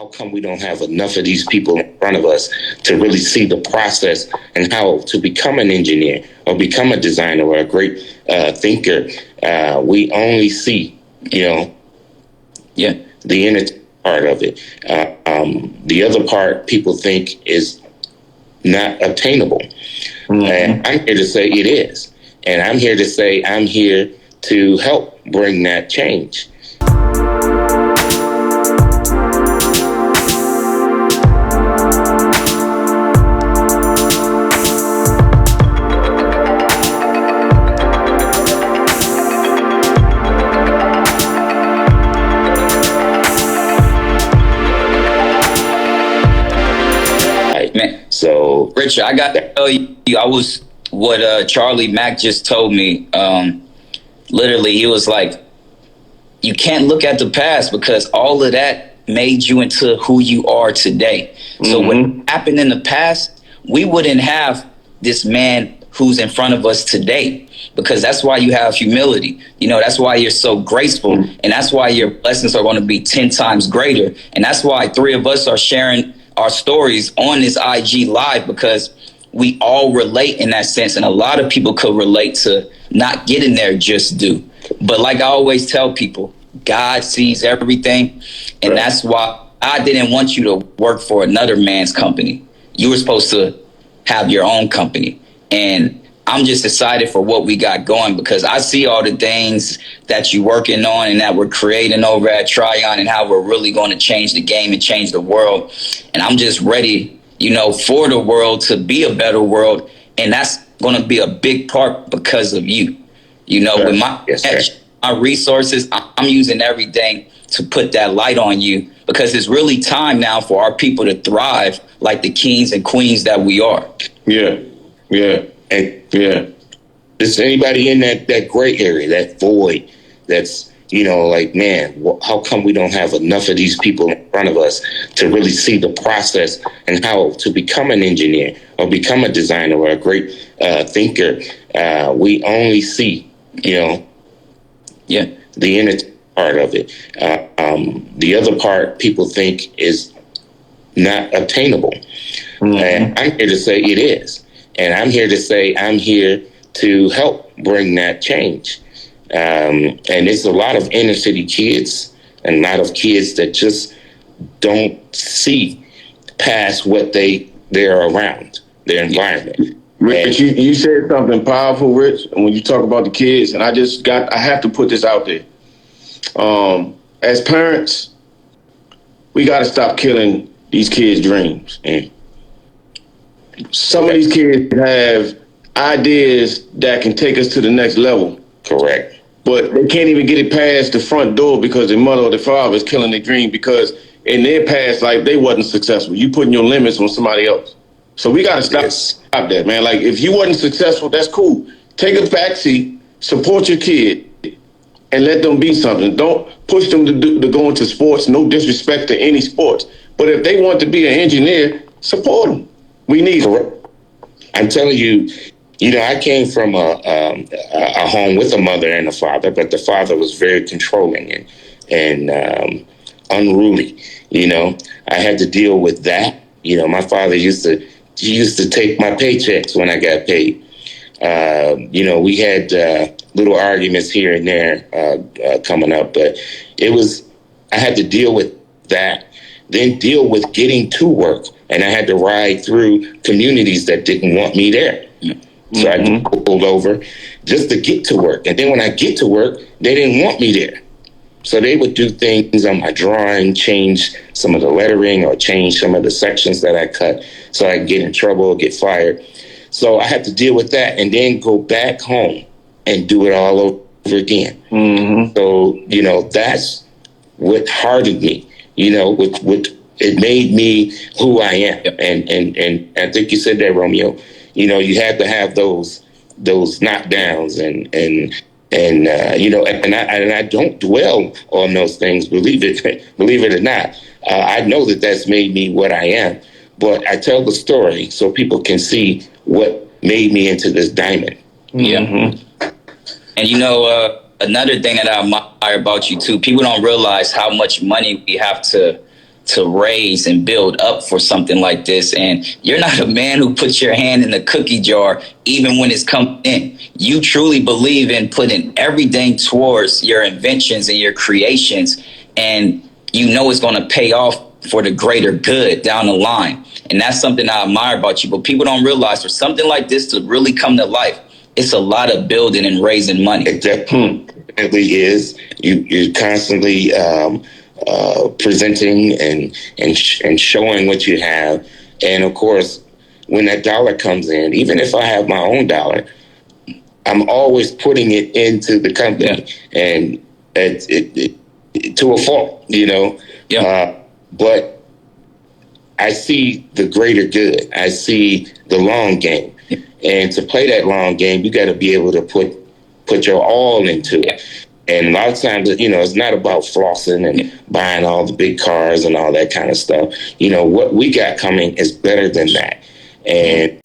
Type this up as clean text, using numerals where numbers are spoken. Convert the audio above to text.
how come we don't have enough of these people in front of us to really see the process and how to become an engineer or become a designer or a great thinker? We only see, the inner part of it. The other part people think is not obtainable. And I'm here to say it is. And I'm here to say I'm here to help bring that change. So, Richard, I got to tell you, what Charlie Mack just told me. Literally, he was like, you can't look at the past because all of that made you into who you are today. So what happened in the past, we wouldn't have this man who's in front of us today, because that's why you have humility. That's why you're so graceful, and that's why your blessings are going to be 10 times greater. And that's why 3 of us are sharing our stories on this IG live, because we all relate in that sense. And a lot of people could relate to not getting there just due. But like I always tell people, God sees everything. And that's why I didn't want you to work for another man's company. You were supposed to have your own company. And I'm just excited for what we got going, because I see all the things that you're working on and that we're creating over at Trion, and how we're really going to change the game and change the world. And I'm just ready, for the world to be a better world. And that's going to be a big part because of you. With my resources, I'm using everything to put that light on you, because it's really time now for our people to thrive like the kings and queens that we are. Yeah. Is anybody in that gray area, that void, that's, man, how come we don't have enough of these people in front of us to really see the process and how to become an engineer or become a designer or a great thinker? We only see, the inner part of it. The other part people think is not obtainable. And I'm here to say it is. And I'm here to say I'm here to help bring that change. And it's a lot of inner city kids and a lot of kids that just don't see past what they're around, their environment. Rich, you said something powerful, Rich, when you talk about the kids, and I have to put this out there. As parents, we got to stop killing these kids' dreams. Some of these kids have ideas that can take us to the next level. Correct. But they can't even get it past the front door because their mother or their father is killing their dream, because in their past life, they wasn't successful. You putting your limits on somebody else. So we got to stop that, man. Like, if you wasn't successful, that's cool. Take a backseat, support your kid, and let them be something. Don't push them to go into sports. No disrespect to any sports. But if they want to be an engineer, support them. We need it. I'm telling you, I came from a home with a mother and a father, but the father was very controlling and unruly. I had to deal with that. My father used to take my paychecks when I got paid. We had little arguments here and there coming up, but I had to deal with that, then deal with getting to work. And I had to ride through communities that didn't want me there. So I pulled over just to get to work. And then when I get to work, they didn't want me there. So they would do things on my drawing, change some of the lettering or change some of the sections that I cut so I could get in trouble or get fired. So I had to deal with that and then go back home and do it all over again. So, that's what hardened me, it made me who I am. And I think you said that, Romeo. You had to have those knockdowns and I don't dwell on those things, believe it or not. I know that's made me what I am, but I tell the story so people can see what made me into this diamond. And another thing that I admire about you too, people don't realize how much money we have to to raise and build up for something like this. And you're not a man who puts your hand in the cookie jar even when it's come in. You truly believe in putting everything towards your inventions and your creations, and you know it's going to pay off for the greater good down the line. And that's something I admire about you. But people don't realize for something like this to really come to life, it's a lot of building and raising money. It definitely is. You're constantly presenting and showing what you have. And of course, when that dollar comes in, even if I have my own dollar, I'm always putting it into the company, and it to a fault, you know. But I see the greater good. I see the long game, and to play that long game, you got to be able to put your all into it. And a lot of times, you know, it's not about flossing and buying all the big cars and all that kind of stuff. You know, what we got coming is better than that. And